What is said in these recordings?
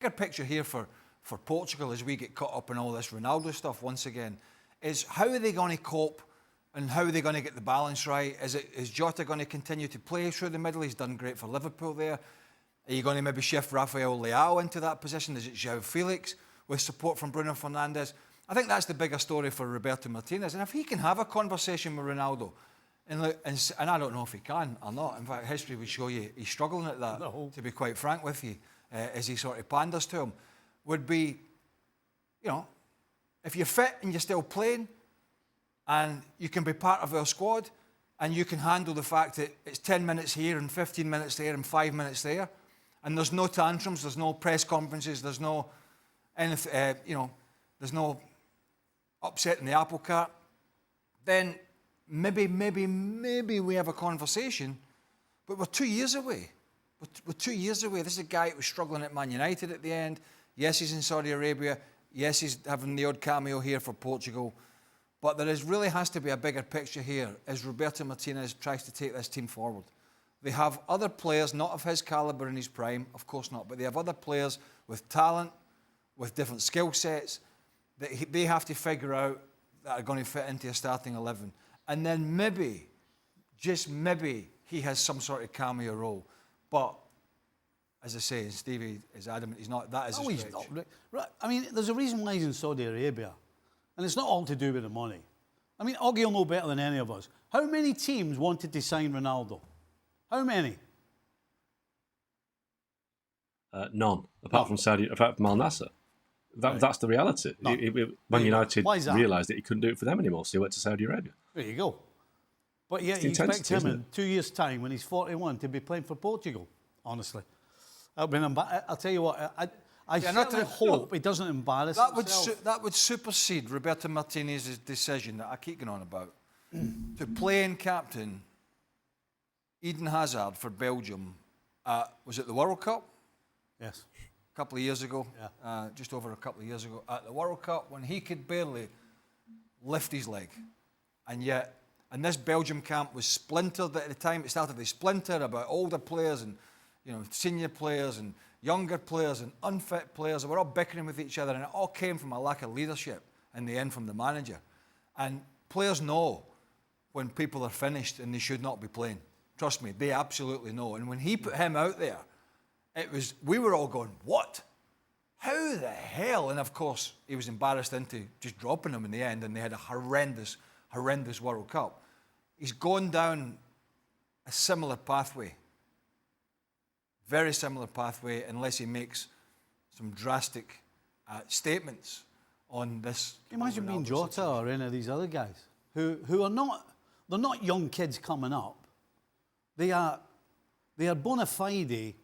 bigger picture here for Portugal as we get caught up in all this Ronaldo stuff once again is how are they going to cope and how are they going to get the balance right? Is Jota going to continue to play through the middle? He's done great for Liverpool there. Are you going to maybe shift Rafael Leao into that position? Is it João Felix with support from Bruno Fernandes? I think that's the bigger story for Roberto Martinez. And if he can have a conversation with Ronaldo, and I don't know if he can or not. In fact, history would show you he's struggling at that, to be quite frank with you, as he sort of panders to him, would be, if you're fit and you're still playing and you can be part of our squad and you can handle the fact that it's 10 minutes here and 15 minutes there and 5 minutes there and there's no tantrums, there's no press conferences, there's no anything, there's no upsetting the apple cart, then maybe we have a conversation, but we're 2 years away. We're 2 years away. This is a guy who was struggling at Man United at the end. Yes, he's in Saudi Arabia. Yes, he's having the odd cameo here for Portugal. But there really has to be a bigger picture here as Roberto Martinez tries to take this team forward. They have other players, not of his calibre in his prime, of course not, but they have other players with talent, with different skill sets that they have to figure out that are going to fit into a starting 11. And then maybe, just maybe, he has some sort of cameo role. But, as I say, Stevie is adamant he's not. That is a stretch. He's not. Right. I mean, there's a reason why he's in Saudi Arabia. And it's not all to do with the money. I mean, Oggy will know better than any of us. How many teams wanted to sign Ronaldo? How many? None, apart from Al Nassr. That's the reality. Man United realised that he couldn't do it for them anymore, so he went to Saudi Arabia. There you go. But yet you expect him in 2 years' time, when he's 41, to be playing for Portugal, honestly. I'll tell you what, I certainly hope he doesn't embarrass himself. That would supersede Roberto Martinez's decision that I keep going on about to play and captain Eden Hazard for Belgium. Was it the World Cup? Yes. A couple of years ago, just over a couple of years ago, at the World Cup, when he could barely lift his leg. And this Belgium camp was splintered at the time. It started to splinter about older players and senior players and younger players and unfit players. They were all bickering with each other, and it all came from a lack of leadership in the end from the manager. And players know when people are finished and they should not be playing. Trust me, they absolutely know. And when he put him out there, we were all going, what? How the hell? And of course, he was embarrassed into just dropping him in the end, and they had a horrendous World Cup. He's gone down a similar pathway, very similar pathway, unless he makes some drastic statements on this. Imagine being Jota or any of these other guys who are they're not young kids coming up. They are bona fide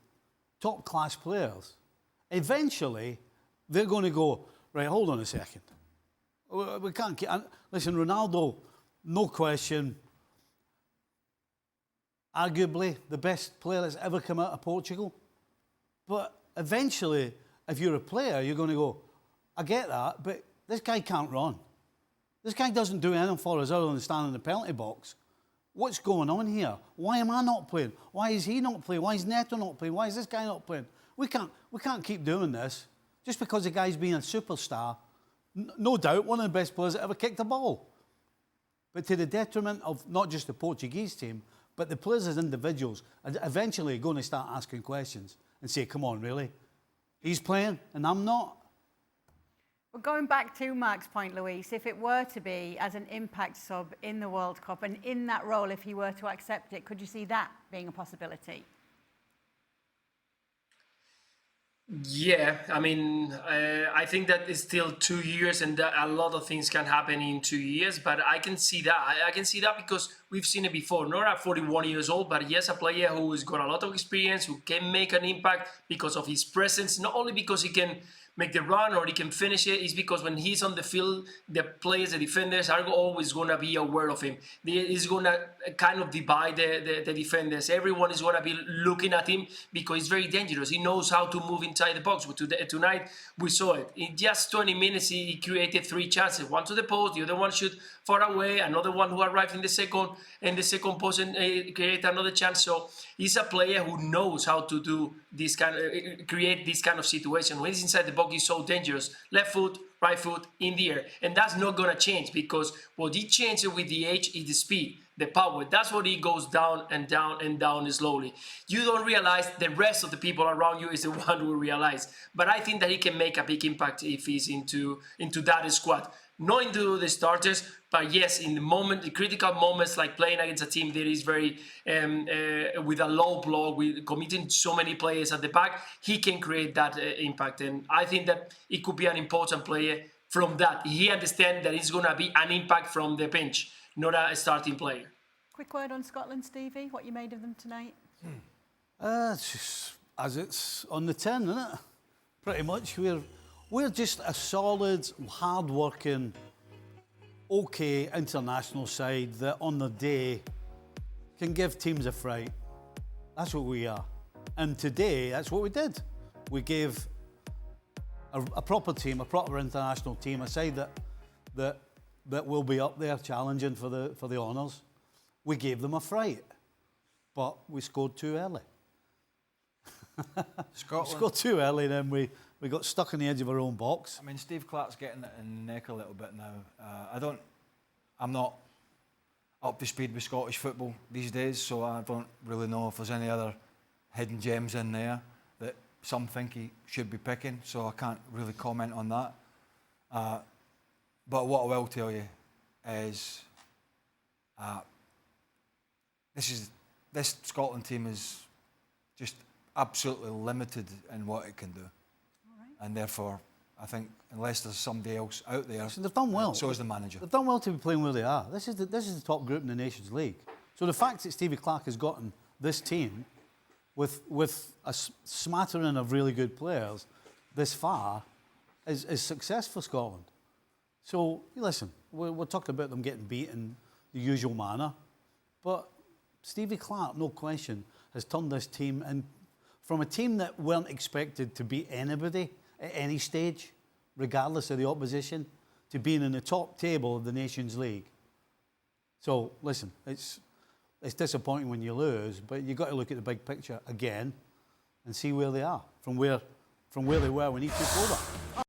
top-class players. Eventually, they're going to go, right, hold on a second. We can't keep... Listen, Ronaldo, no question, arguably the best player that's ever come out of Portugal. But eventually, if you're a player, you're going to go, I get that, but this guy can't run. This guy doesn't do anything for us other than stand in the penalty box. What's going on here? Why am I not playing? Why is he not playing? Why is Neto not playing? Why is this guy not playing? We can't keep doing this just because the guy's being a superstar. No doubt, one of the best players that ever kicked a ball. But to the detriment of not just the Portuguese team, but the players as individuals are eventually going to start asking questions and say, come on, really? He's playing and I'm not. Well, going back to Mark's point, Luis, if it were to be as an impact sub in the World Cup and in that role, if he were to accept it, could you see that being a possibility? Yeah, I mean, I think that it's still 2 years and that a lot of things can happen in 2 years, but I can see that. I can see that because we've seen it before. Not at 41 years old, but yes, a player who's got a lot of experience, who can make an impact because of his presence, not only because he can make the run or he can finish it is because when he's on the field, the players, the defenders are always going to be aware of him. He's going to kind of divide the defenders. Everyone is going to be looking at him because he's very dangerous. He knows how to move inside the box. Tonight, we saw it. In just 20 minutes, he created 3 chances. One to the post, the other one shoot far away, another one who arrived in the second post and create another chance. So he's a player who knows how to do this create this kind of situation. When he's inside the box, he's so dangerous. Left foot, right foot, in the air. And that's not going to change because what he changes with the age is the speed, the power. That's what he goes down and down and down slowly. You don't realize the rest of the people around you is the one who realize. But I think that he can make a big impact if he's into that squad. Not into the starters, but yes, in the critical moments like playing against a team that is very with a low block, with committing so many players at the back, he can create that impact. And I think that it could be an important player from that. He understands that it's going to be an impact from the bench, not a starting player. Quick word on Scotland, Stevie, what you made of them tonight? It's just as it's on the tin, isn't it? Pretty much. We're just a solid, hard-working, okay international side that on the day can give teams a fright. That's what we are. And today, that's what we did. We gave a proper team, a proper international team, a side that will be up there challenging for the honours. We gave them a fright, but we scored too early. Scotland. We scored too early, then we got stuck on the edge of our own box. I mean, Steve Clarke's getting it in the neck a little bit now. I'm not up to speed with Scottish football these days, so I don't really know if there's any other hidden gems in there that some think he should be picking, so I can't really comment on that. But what I will tell you is this Scotland team is just absolutely limited in what it can do. And therefore, I think unless there's somebody else out there, they've done well. So is the manager. They've done well to be playing where they are. This is the top group in the Nations League. So the fact that Stevie Clarke has gotten this team with a smattering of really good players this far is success for Scotland. So listen, we're talking about them getting beat in the usual manner, but Stevie Clarke, no question, has turned this team in from a team that weren't expected to beat anybody at any stage, regardless of the opposition, to being in the top table of the Nations League. So, listen, it's disappointing when you lose, but you've got to look at the big picture again and see where they are, from where they were when he took over.